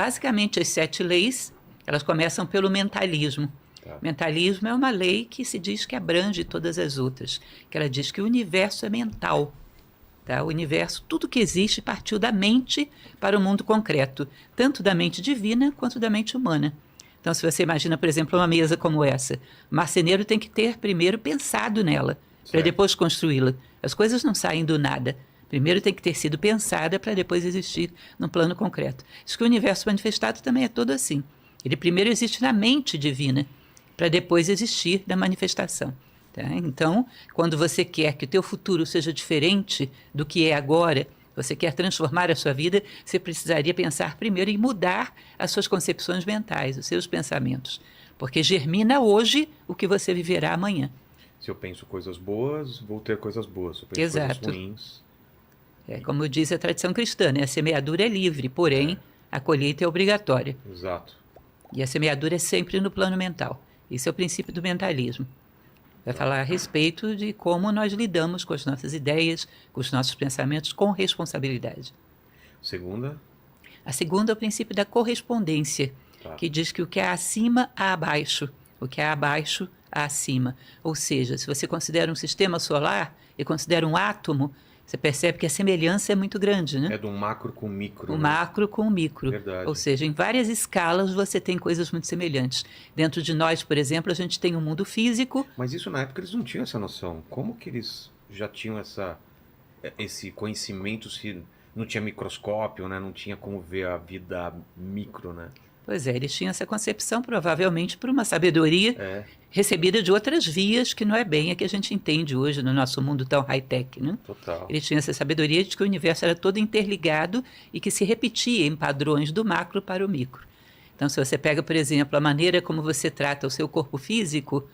Basicamente, as 7 leis, elas começam pelo mentalismo. Tá. Mentalismo é uma lei que se diz que abrange todas as outras, que ela diz que o universo é mental. Tá? O universo, tudo que existe partiu da mente para o mundo concreto, tanto da mente divina quanto da mente humana. Então, se você imagina, por exemplo, uma mesa como essa, o marceneiro tem que ter primeiro pensado nela, para depois construí-la. As coisas não saem do nada. Primeiro tem que ter sido pensada para depois existir no plano concreto. Diz que o universo manifestado também é todo assim. Ele primeiro existe na mente divina, para depois existir na manifestação. Tá? Então, quando você quer que o teu futuro seja diferente do que é agora, você quer transformar a sua vida, você precisaria pensar primeiro em mudar as suas concepções mentais, os seus pensamentos. Porque germina hoje o que você viverá amanhã. Se eu penso coisas boas, vou ter coisas boas. Se eu penso Exato. coisas ruins... Como diz a tradição cristã, né? A semeadura é livre, porém a colheita é obrigatória. Exato. E a semeadura é sempre no plano mental. Esse é o princípio do mentalismo. Vai falar a respeito de como nós lidamos com as nossas ideias, com os nossos pensamentos, com responsabilidade. Segunda? A segunda é o princípio da correspondência, que diz que o que é acima há abaixo, o que é abaixo há acima. Ou seja, se você considera um sistema solar e considera um átomo, você percebe que a semelhança é muito grande, né? É do macro com micro. O né? macro com o micro. Verdade. Ou seja, em várias escalas você tem coisas muito semelhantes. Dentro de nós, por exemplo, a gente tem um mundo físico. Mas isso na época eles não tinham essa noção. Como que eles já tinham esse conhecimento se não tinha microscópio, né? Não tinha como ver a vida micro, né? Pois é, eles tinham essa concepção provavelmente por uma sabedoria recebida de outras vias, que não é bem a que a gente entende hoje no nosso mundo tão high-tech, né? Total. Eles tinham essa sabedoria de que o universo era todo interligado e que se repetia em padrões do macro para o micro. Então, se você pega, por exemplo, a maneira como você trata o seu corpo físico,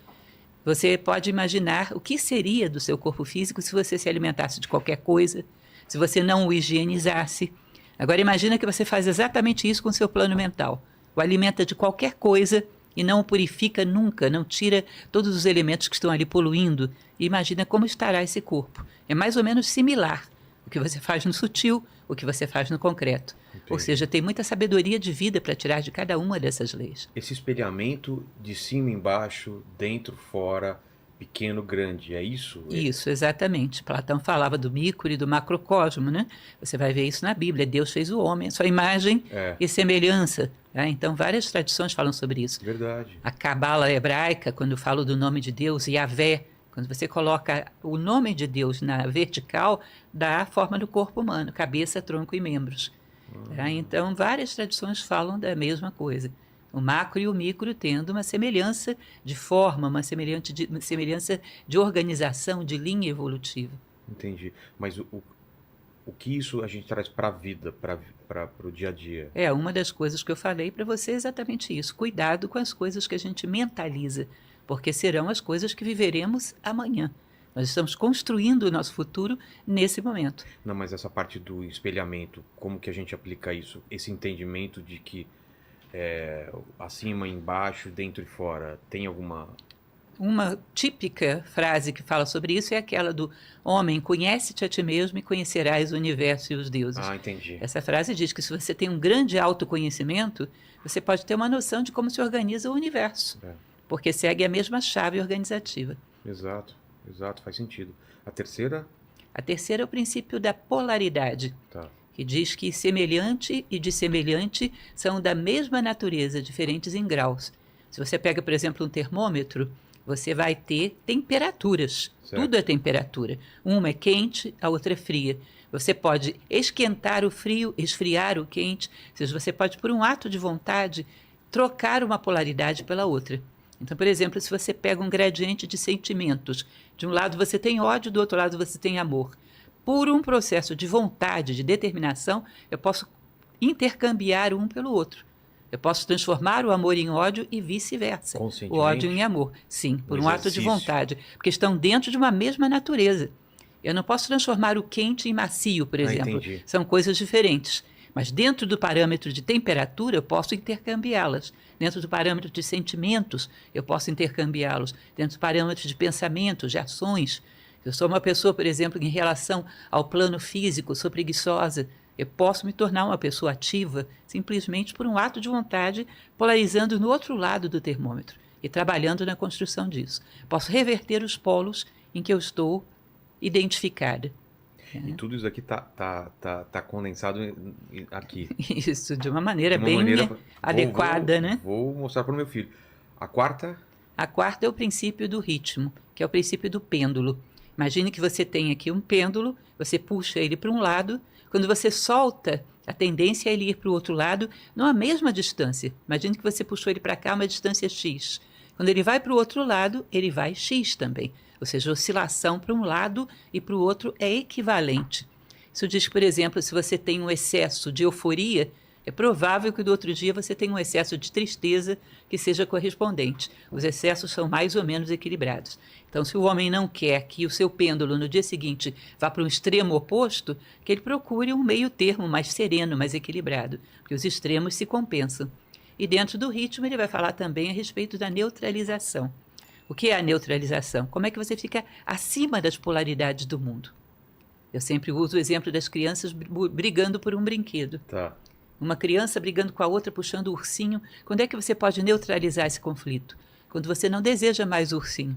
você pode imaginar o que seria do seu corpo físico se você se alimentasse de qualquer coisa, se você não o higienizasse. Agora, imagina que você faz exatamente isso com o seu plano mental. O alimenta de qualquer coisa e não o purifica nunca, não tira todos os elementos que estão ali poluindo. E imagina como estará esse corpo. É mais ou menos similar o que você faz no sutil, o que você faz no concreto. Entendi. Ou seja, tem muita sabedoria de vida para tirar de cada uma dessas leis. Esse espelhamento de cima embaixo, dentro, fora, pequeno, grande, é isso? Isso, exatamente. Platão falava do micro e do macrocosmo, né? Você vai ver isso na Bíblia. Deus fez o homem, a sua imagem e semelhança. Tá? Então, várias tradições falam sobre isso. Verdade. A cabala hebraica, quando fala do nome de Deus, Yahvé, quando você coloca o nome de Deus na vertical, dá a forma do corpo humano, cabeça, tronco e membros. Tá? Então, várias tradições falam da mesma coisa. O macro e o micro tendo uma semelhança de forma, uma semelhança de organização, de linha evolutiva. Entendi. Mas o que isso a gente traz para a vida, para o dia a dia? É, uma das coisas que eu falei para você é exatamente isso. Cuidado com as coisas que a gente mentaliza, porque serão as coisas que viveremos amanhã. Nós estamos construindo o nosso futuro nesse momento. Não, mas essa parte do espelhamento, como que a gente aplica isso? Esse entendimento de que acima, embaixo, dentro e fora, tem alguma... Uma típica frase que fala sobre isso é aquela do homem, conhece-te a ti mesmo e conhecerás o universo e os deuses. Ah, entendi. Essa frase diz que se você tem um grande autoconhecimento, você pode ter uma noção de como se organiza o universo, porque segue a mesma chave organizativa. Exato, exato, faz sentido. A terceira? A terceira é o princípio da polaridade, que diz que semelhante e dissemelhante são da mesma natureza, diferentes em graus. Se você pega, por exemplo, um termômetro, você vai ter temperaturas. Certo. Tudo é temperatura. Uma é quente, a outra é fria. Você pode esquentar o frio, esfriar o quente. Ou seja, você pode, por um ato de vontade, trocar uma polaridade pela outra. Então, por exemplo, se você pega um gradiente de sentimentos, de um lado você tem ódio, do outro lado você tem amor. Por um processo de vontade, de determinação, eu posso intercambiar um pelo outro. Eu posso transformar o amor em ódio e vice-versa. O ódio em amor. Sim, por um ato de vontade. Porque estão dentro de uma mesma natureza. Eu não posso transformar o quente em macio, por exemplo. Entendi. São coisas diferentes. Mas dentro do parâmetro de temperatura, eu posso intercambiá-las. Dentro do parâmetro de sentimentos, eu posso intercambiá-los. Dentro do parâmetro de pensamentos, de ações. Eu sou uma pessoa, por exemplo, em relação ao plano físico, sou preguiçosa. Eu posso me tornar uma pessoa ativa simplesmente por um ato de vontade, polarizando no outro lado do termômetro e trabalhando na construção disso. Posso reverter os polos em que eu estou identificada. E tudo isso aqui tá condensado aqui. Isso, de uma maneira De uma bem maneira- adequada, né? Vou mostrar para o meu filho. A quarta, A quarta é o princípio do ritmo, que é o princípio do pêndulo. Imagine que você tem aqui um pêndulo, você puxa ele para um lado, quando você solta, a tendência é ele ir para o outro lado, numa mesma distância. Imagine que você puxou ele para cá, uma distância x. Quando ele vai para o outro lado, ele vai x também. Ou seja, a oscilação para um lado e para o outro é equivalente. Isso diz, por exemplo, se você tem um excesso de euforia, é provável que do outro dia você tenha um excesso de tristeza que seja correspondente. Os excessos são mais ou menos equilibrados. Então, se o homem não quer que o seu pêndulo no dia seguinte vá para um extremo oposto, que ele procure um meio termo mais sereno, mais equilibrado, porque os extremos se compensam. E dentro do ritmo ele vai falar também a respeito da neutralização. O que é a neutralização? Como é que você fica acima das polaridades do mundo? Eu sempre uso o exemplo das crianças brigando por um brinquedo. tá. Uma criança brigando com a outra, puxando o ursinho. Quando é que você pode neutralizar esse conflito? Quando você não deseja mais o ursinho.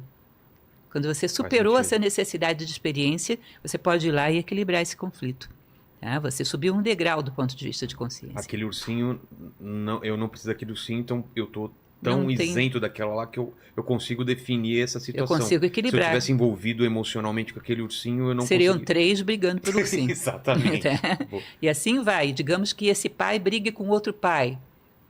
Quando você superou sentido. essa necessidade de experiência, você pode ir lá e equilibrar esse conflito. Tá? Você subiu um degrau do ponto de vista de consciência. Aquele ursinho, eu não preciso daquele ursinho, então eu tô tão Não tem- isento daquela lá que eu consigo definir essa Eu situação. consigo Se eu equilibrar. tivesse envolvido emocionalmente com aquele ursinho, eu não Seriam conseguiria. 3 brigando por ursinho. Exatamente. E assim vai. Digamos que esse pai brigue com outro pai.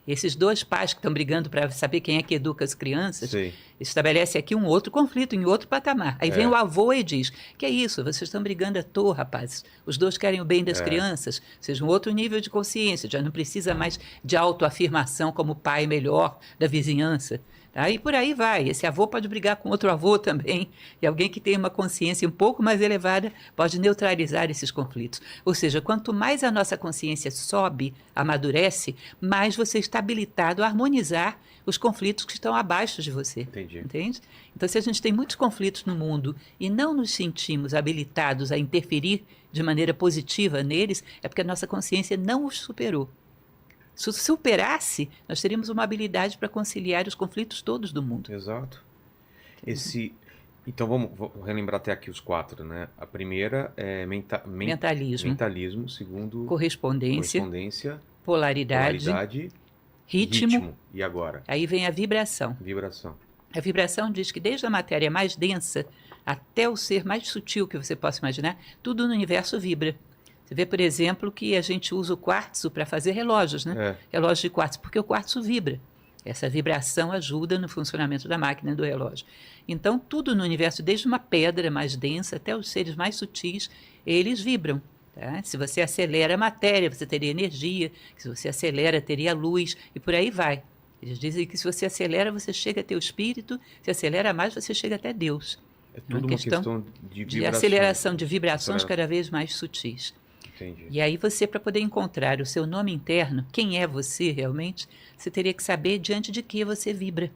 Esses dois pais que estão brigando para saber quem é que educa as crianças, Sei. estabelece aqui um outro conflito, em outro patamar. Aí vem o avô e diz, que é isso, vocês estão brigando à toa, rapazes. Os dois querem o bem das crianças, ou seja, um outro nível de consciência, já não precisa mais de autoafirmação como pai melhor da vizinhança. Tá? E por aí vai. Esse avô pode brigar com outro avô também, e alguém que tem uma consciência um pouco mais elevada pode neutralizar esses conflitos. Ou seja, quanto mais a nossa consciência sobe, amadurece, mais você está habilitado a harmonizar os conflitos que estão abaixo de você. Entendi. Entende? Então, se a gente tem muitos conflitos no mundo e não nos sentimos habilitados a interferir de maneira positiva neles, é porque a nossa consciência não os superou. Se superasse, nós teríamos uma habilidade para conciliar os conflitos todos do mundo. Exato. Então vamos relembrar até aqui os 4, né? A primeira é mentalismo. Segundo, Correspondência, correspondência, polaridade, polaridade, ritmo. E agora? Aí vem a vibração. Vibração. A vibração diz que desde a matéria mais densa até o ser mais sutil que você possa imaginar, tudo no universo vibra. Você vê, por exemplo, que a gente usa o quartzo para fazer relógios, né? Relógios de quartzo, porque o quartzo vibra. Essa vibração ajuda no funcionamento da máquina do relógio. Então, tudo no universo, desde uma pedra mais densa até os seres mais sutis, eles vibram. Tá? Se você acelera a matéria, você teria energia. Se você acelera, teria luz, e por aí vai. Eles dizem que se você acelera, você chega até o espírito. Se acelera mais, você chega até Deus. É tudo uma questão de de vibração. aceleração, de vibrações cada vez mais sutis. Entendi. E aí você, para poder encontrar o seu nome interno, quem é você realmente, você teria que saber diante de que você vibra.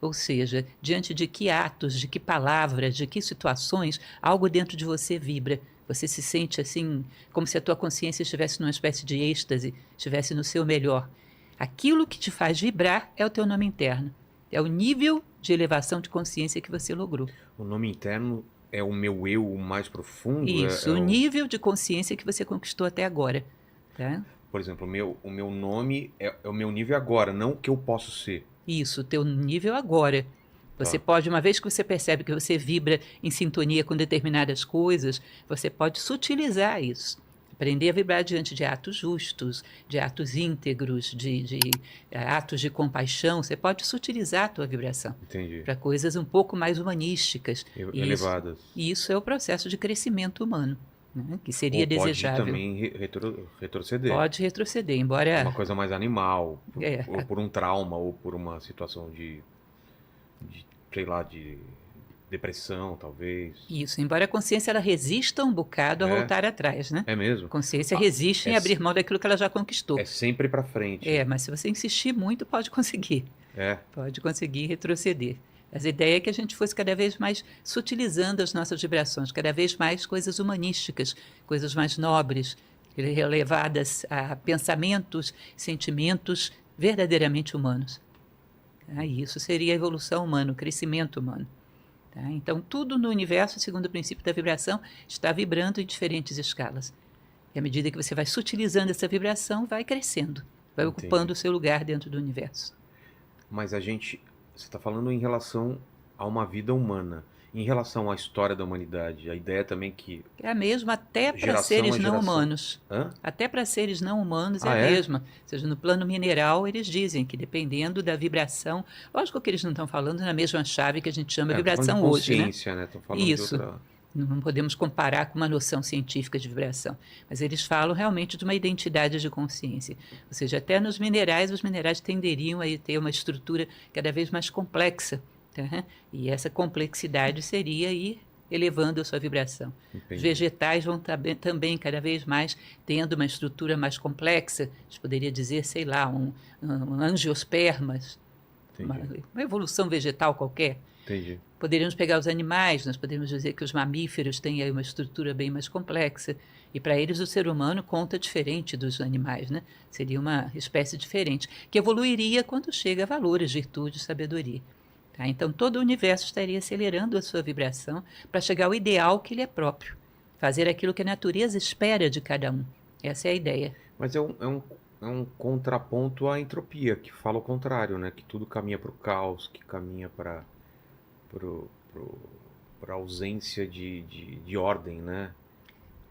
Ou seja, diante de que atos, de que palavras, de que situações, algo dentro de você vibra. Você se sente assim, como se a tua consciência estivesse numa espécie de êxtase, estivesse no seu melhor. Aquilo que te faz vibrar é o teu nome interno. É o nível de elevação de consciência que você logrou. O nome interno é o meu eu mais profundo? Isso, o nível de consciência que você conquistou até agora. Tá? Por exemplo, o meu nome é o meu nível agora, não o que eu posso ser. Isso, o teu nível agora. Você pode, uma vez que você percebe que você vibra em sintonia com determinadas coisas, você pode sutilizar isso. Aprender a vibrar diante de atos justos, de atos íntegros, de atos de compaixão. Você pode sutilizar a tua vibração para coisas um pouco mais humanísticas. Elevadas. E isso é o processo de crescimento humano, né? Que seria desejável. Pode também retroceder. Pode retroceder, embora... Uma coisa mais animal, ou por um trauma, ou por uma situação de sei lá, de depressão, talvez. Isso, embora a consciência ela resista um bocado a voltar atrás, né? É mesmo? A consciência resiste em abrir mão daquilo que ela já conquistou. É sempre para frente. Mas se você insistir muito, pode conseguir. Pode conseguir retroceder. Mas a ideia é que a gente fosse cada vez mais sutilizando as nossas vibrações, cada vez mais coisas humanísticas, coisas mais nobres, elevadas a pensamentos, sentimentos verdadeiramente humanos. Tá? E isso seria a evolução humana, o crescimento humano. Tá? Então, tudo no universo, segundo o princípio da vibração, está vibrando em diferentes escalas. E à medida que você vai sutilizando essa vibração, vai crescendo, vai ocupando o seu lugar dentro do universo. Mas você está falando em relação a uma vida humana. Em relação à história da humanidade, a ideia também que... É a mesma até para geração seres a não geração... humanos. Hã? Até para seres não humanos é Ah, a é? mesma. Ou seja, no plano mineral, eles dizem que dependendo da vibração... Lógico que eles não estão falando na mesma chave que a gente chama Tô falando de vibração hoje, né? consciência, né? Tô falando de Isso. outra... Não podemos comparar com uma noção científica de vibração. Mas eles falam realmente de uma identidade de consciência. Ou seja, até nos minerais, os minerais tenderiam a ter uma estrutura cada vez mais complexa. Tá? E essa complexidade seria ir elevando a sua vibração. Entendi. Os vegetais vão também cada vez mais tendo uma estrutura mais complexa. A gente poderia dizer, sei lá, um angiospermas, uma evolução vegetal qualquer. Entendi. Poderíamos pegar os animais, nós poderíamos dizer que os mamíferos têm aí uma estrutura bem mais complexa, e para eles o ser humano conta diferente dos animais, né? Seria uma espécie diferente, que evoluiria quando chega a valores, virtudes, sabedoria. Tá? Então todo o universo estaria acelerando a sua vibração para chegar ao ideal que lhe é próprio, fazer aquilo que a natureza espera de cada um. Essa é a ideia. Mas é um contraponto à entropia, que fala o contrário, né? Que tudo caminha para o caos, que caminha para a ausência de ordem, né?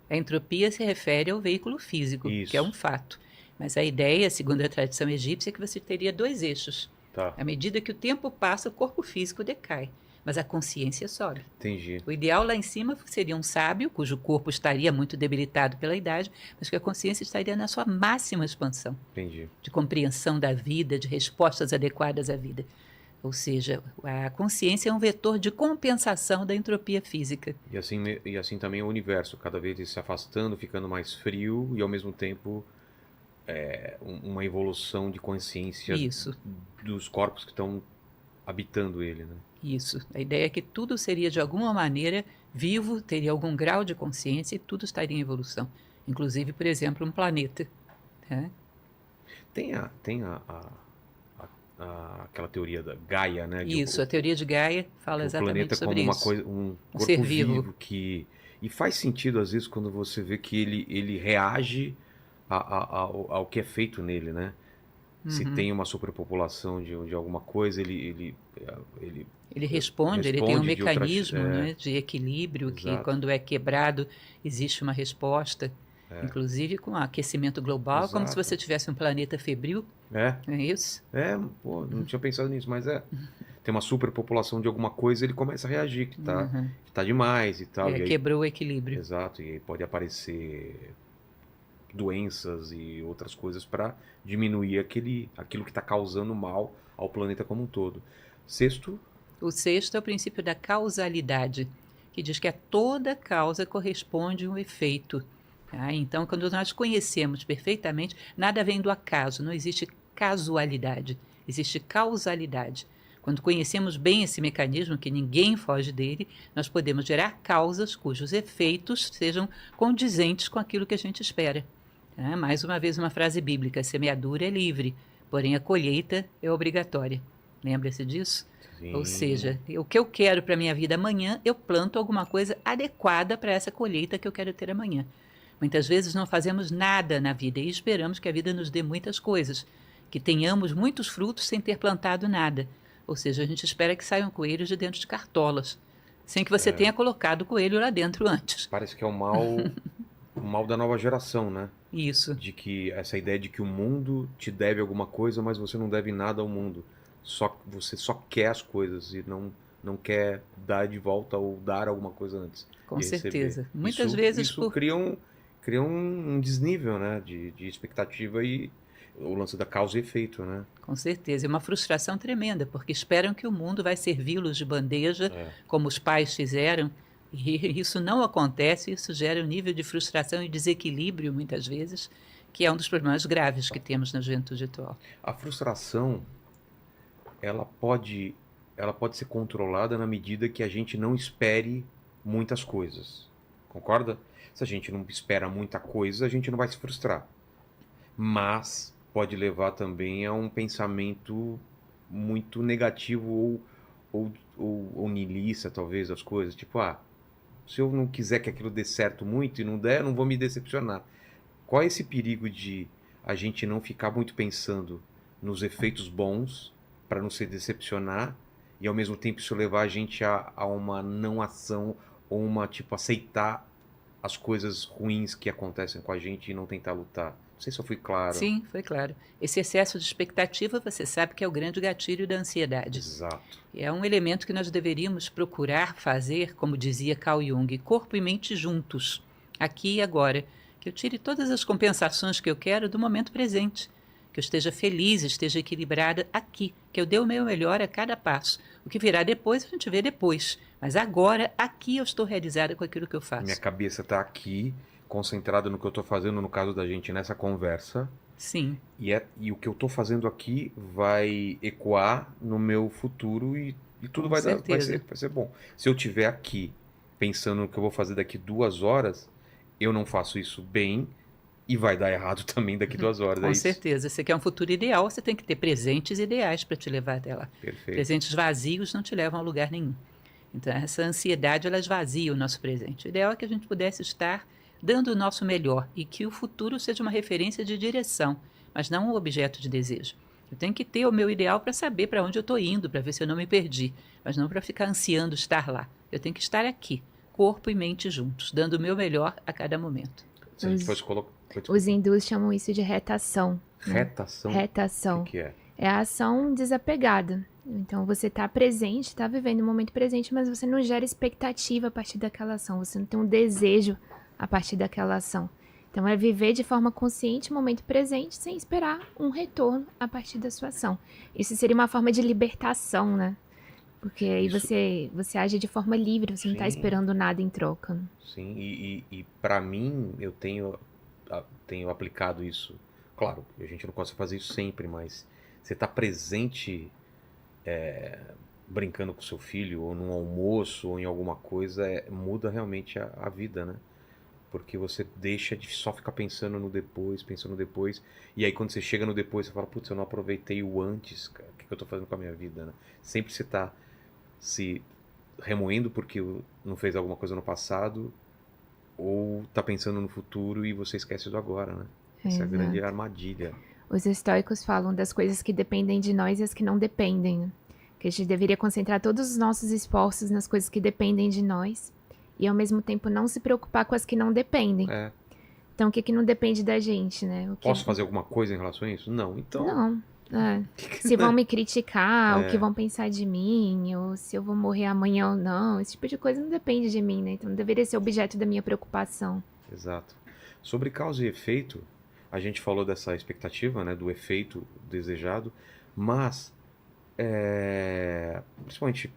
A entropia se refere ao veículo físico, Isso. que é um fato. Mas a ideia, segundo a tradição egípcia, é que você teria dois eixos. Tá. À medida que o tempo passa, o corpo físico decai, mas a consciência sobe. Entendi. O ideal lá em cima seria um sábio, cujo corpo estaria muito debilitado pela idade, mas que a consciência estaria na sua máxima expansão. Entendi. De compreensão da vida, de respostas adequadas à vida. Ou seja, a consciência é um vetor de compensação da entropia física. E assim também o universo, cada vez se afastando, ficando mais frio e ao mesmo tempo uma evolução de consciência Isso. dos corpos que estão habitando ele, né? Isso. A ideia é que tudo seria de alguma maneira vivo, teria algum grau de consciência e tudo estaria em evolução. Inclusive, por exemplo, um planeta. Tá? Tem aquela teoria da Gaia, né? Isso, a teoria de Gaia fala exatamente sobre isso. O planeta como um corpo ser vivo que... E faz sentido, às vezes, quando você vê que ele reage ao que é feito nele, né? Se tem uma superpopulação de alguma coisa, ele responde, ele tem um de mecanismo outras... né, de equilíbrio que, Exato. quando é quebrado, existe uma resposta. Inclusive com aquecimento global, como se você tivesse um planeta febril. Não é isso? Pô, não tinha pensado nisso, mas tem uma superpopulação de alguma coisa, ele começa a reagir, que tá demais e tal. E aí, quebrou o equilíbrio. Exato, e aí pode aparecer doenças e outras coisas para diminuir aquilo que está causando mal ao planeta como um todo. O sexto é o princípio da causalidade, que diz que a toda causa corresponde um efeito. Tá? Então, quando nós conhecemos perfeitamente, nada vem do acaso, não existe casualidade, existe causalidade. Quando conhecemos bem esse mecanismo, que ninguém foge dele, nós podemos gerar causas cujos efeitos sejam condizentes com aquilo que a gente espera. Tá? Mais uma vez, uma frase bíblica: a semeadura é livre, porém a colheita é obrigatória. Lembra-se disso? Sim. Ou seja, o que eu quero para a minha vida amanhã, eu planto alguma coisa adequada para essa colheita que eu quero ter amanhã. Muitas vezes não fazemos nada na vida e esperamos que a vida nos dê muitas coisas, que tenhamos muitos frutos sem ter plantado nada. Ou seja, a gente espera que saiam coelhos de dentro de cartolas, sem que você tenha colocado o coelho lá dentro antes. Parece que é o mal da nova geração, né? Isso. De que essa ideia de que o mundo te deve alguma coisa, mas você não deve nada ao mundo. Você só quer as coisas e não quer dar de volta ou dar alguma coisa antes. Com certeza. Muitas vezes isso cria um desnível, né, de expectativa e o lance da causa e efeito, né? Com certeza. É uma frustração tremenda, porque esperam que o mundo vai servi-los de bandeja, como os pais fizeram, e isso não acontece, isso gera um nível de frustração e desequilíbrio, muitas vezes, que é um dos problemas graves que temos na juventude atual. A frustração, ela pode ser controlada na medida que a gente não espere muitas coisas. Concorda? Se a gente não espera muita coisa, a gente não vai se frustrar. Mas pode levar também a um pensamento muito negativo ou niilista, talvez, das coisas. Tipo, se eu não quiser que aquilo dê certo muito e não der, eu não vou me decepcionar. Qual é esse perigo de a gente não ficar muito pensando nos efeitos bons para não se decepcionar e ao mesmo tempo isso levar a gente a uma não ação ou uma, tipo, aceitar as coisas ruins que acontecem com a gente e não tentar lutar? Não sei se eu fui claro. Sim, foi claro. Esse excesso de expectativa, você sabe que é o grande gatilho da ansiedade. Exato. É um elemento que nós deveríamos procurar fazer, como dizia Carl Jung, corpo e mente juntos, aqui e agora. Que eu tire todas as compensações que eu quero do momento presente. Que eu esteja feliz, esteja equilibrada aqui. Que eu dê o meu melhor a cada passo. O que virá depois, a gente vê depois. Mas agora, aqui eu estou realizada com aquilo que eu faço. Minha cabeça está aqui, concentrada no que eu estou fazendo, no caso da gente, nessa conversa. Sim. E o que eu estou fazendo aqui vai ecoar no meu futuro e tudo vai ser bom. Se eu estiver aqui pensando no que eu vou fazer daqui 2 horas, eu não faço isso bem e vai dar errado também daqui 2 horas. Com certeza. Você quer um futuro ideal, você tem que ter presentes ideais para te levar até lá. Perfeito. Presentes vazios não te levam a lugar nenhum. Então, essa ansiedade, ela esvazia o nosso presente. O ideal é que a gente pudesse estar dando o nosso melhor e que o futuro seja uma referência de direção, mas não um objeto de desejo. Eu tenho que ter o meu ideal para saber para onde eu estou indo, para ver se eu não me perdi, mas não para ficar ansiando estar lá. Eu tenho que estar aqui, corpo e mente juntos, dando o meu melhor a cada momento. Se a gente fosse colocar... Os hindus chamam isso de retação. Retação? Retação. O que é? É a ação desapegada. Então, você está presente, está vivendo o momento presente, mas você não gera expectativa a partir daquela ação. Você não tem um desejo a partir daquela ação. Então, é viver de forma consciente o momento presente, sem esperar um retorno a partir da sua ação. Isso seria uma forma de libertação, né? Porque aí você age de forma livre, você não está esperando nada em troca. Né? Sim, e para mim, eu tenho aplicado isso. Claro, a gente não consegue fazer isso sempre, mas você está presente brincando com seu filho, ou num almoço, ou em alguma coisa, muda realmente a vida, né? Porque você deixa de só ficar pensando no depois, e aí quando você chega no depois, você fala, putz, eu não aproveitei o antes, cara, o que eu tô fazendo com a minha vida, né? Sempre você tá se remoendo porque não fez alguma coisa no passado, ou tá pensando no futuro e você esquece do agora, né? Essa é a grande armadilha. Os estoicos falam das coisas que dependem de nós e as que não dependem, né? Que a gente deveria concentrar todos os nossos esforços nas coisas que dependem de nós e ao mesmo tempo não se preocupar com as que não dependem. Então, o que não depende da gente, né? Posso fazer alguma coisa em relação a isso? Não, então... Não. Se vão me criticar, o que vão pensar de mim, ou se eu vou morrer amanhã ou não, esse tipo de coisa não depende de mim, né? Então, não deveria ser objeto da minha preocupação. Exato. Sobre causa e efeito, a gente falou dessa expectativa, né, do efeito desejado, mas principalmente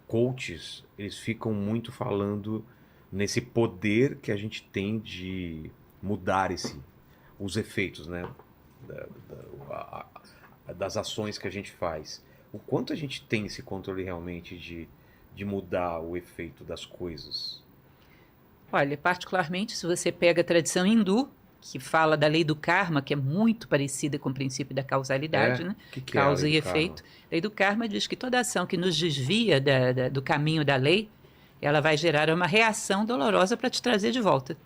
coaches, eles ficam muito falando nesse poder que a gente tem de mudar os efeitos, né, das ações que a gente faz. O quanto a gente tem esse controle realmente de mudar o efeito das coisas? Olha, particularmente se você pega a tradição hindu, que fala da lei do karma, que é muito parecida com o princípio da causalidade, né? Que Causa e efeito. A lei do karma diz que toda ação que nos desvia do caminho da lei, ela vai gerar uma reação dolorosa para te trazer de volta.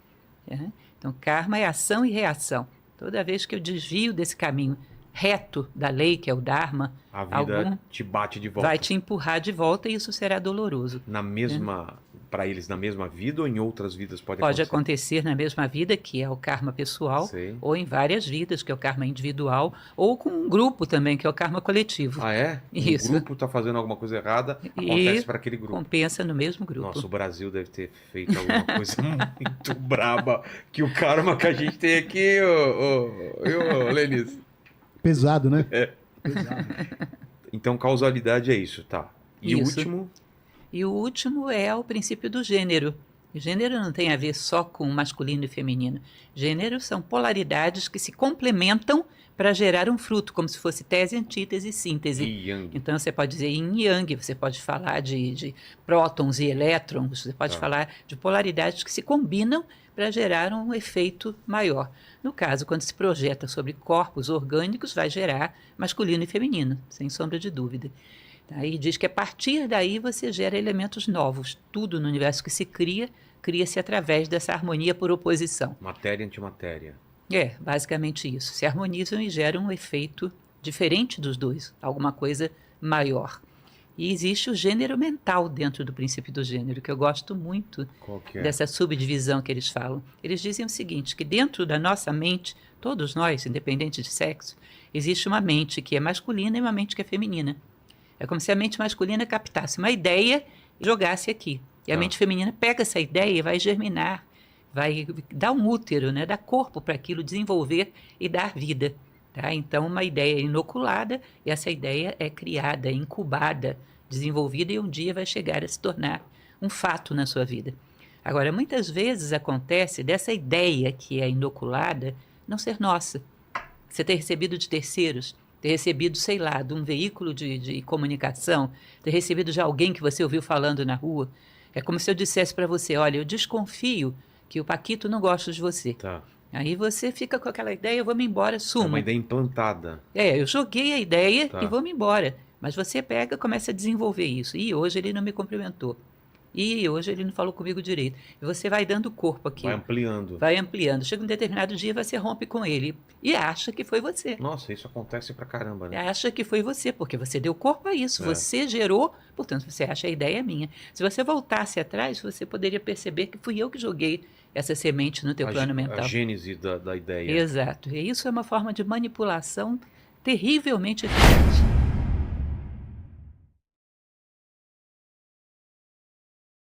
Então, karma é ação e reação. Toda vez que eu desvio desse caminho reto da lei, que é o Dharma, a vida te bate de volta. Vai te empurrar de volta e isso será doloroso. Na mesma... Para eles, na mesma vida ou em outras vidas pode acontecer? Pode acontecer na mesma vida, que é o karma pessoal, ou em várias vidas, que é o karma individual, ou com um grupo também, que é o karma coletivo. Ah, é? Isso. Um grupo está fazendo alguma coisa errada, acontece para aquele grupo. Compensa no mesmo grupo. Nossa, o Brasil deve ter feito alguma coisa muito braba, que o karma que a gente tem aqui, Lenis. Pesado, né? Pesado. Então, causalidade é isso, tá. E o último... E o último é o princípio do gênero, Gênero não tem a ver só com masculino e feminino. Gênero são polaridades que se complementam para gerar um fruto, como se fosse tese, antítese, síntese. E yang. Então você pode dizer yin e yang, você pode falar de prótons e elétrons, você pode falar de polaridades que se combinam para gerar um efeito maior. No caso, quando se projeta sobre corpos orgânicos, vai gerar masculino e feminino, sem sombra de dúvida. Aí diz que a partir daí você gera elementos novos. Tudo no universo que se cria, cria-se através dessa harmonia por oposição. Matéria e antimatéria. É, basicamente isso. Se harmonizam e geram um efeito diferente dos dois, alguma coisa maior. E existe o gênero mental dentro do princípio do gênero, que eu gosto muito Qual que é? dessa subdivisão que eles falam. Eles dizem o seguinte, que dentro da nossa mente, todos nós, independente de sexo, existe uma mente que é masculina e uma mente que é feminina. É como se a mente masculina captasse uma ideia e jogasse aqui. E a mente feminina pega essa ideia e vai germinar, vai dar um útero, né? Dar corpo para aquilo, desenvolver e dar vida. Tá? Então, uma ideia é inoculada e essa ideia é criada, é incubada, desenvolvida e um dia vai chegar a se tornar um fato na sua vida. Agora, muitas vezes acontece dessa ideia que é inoculada não ser nossa. Você ter recebido de terceiros, ter recebido, sei lá, de um veículo de comunicação, ter recebido de alguém que você ouviu falando na rua. É como se eu dissesse para você, olha, eu desconfio que o Paquito não gosta de você. Tá. Aí você fica com aquela ideia, eu vou me embora, É suma. uma ideia implantada. Eu joguei a ideia Tá. e vou me embora. Mas você pega e começa a desenvolver isso. E hoje ele não me cumprimentou. E hoje ele não falou comigo direito. E você vai dando corpo aqui. Vai ampliando. Vai ampliando. Chega um determinado dia, você rompe com ele. E acha que foi você. Nossa, isso acontece pra caramba, né? Acha que foi você, porque você deu corpo a isso. Você gerou, portanto, você acha a ideia é minha. Se você voltasse atrás, você poderia perceber que fui eu que joguei essa semente no teu plano mental. A gênese da ideia. Exato. E isso é uma forma de manipulação terrivelmente eficaz.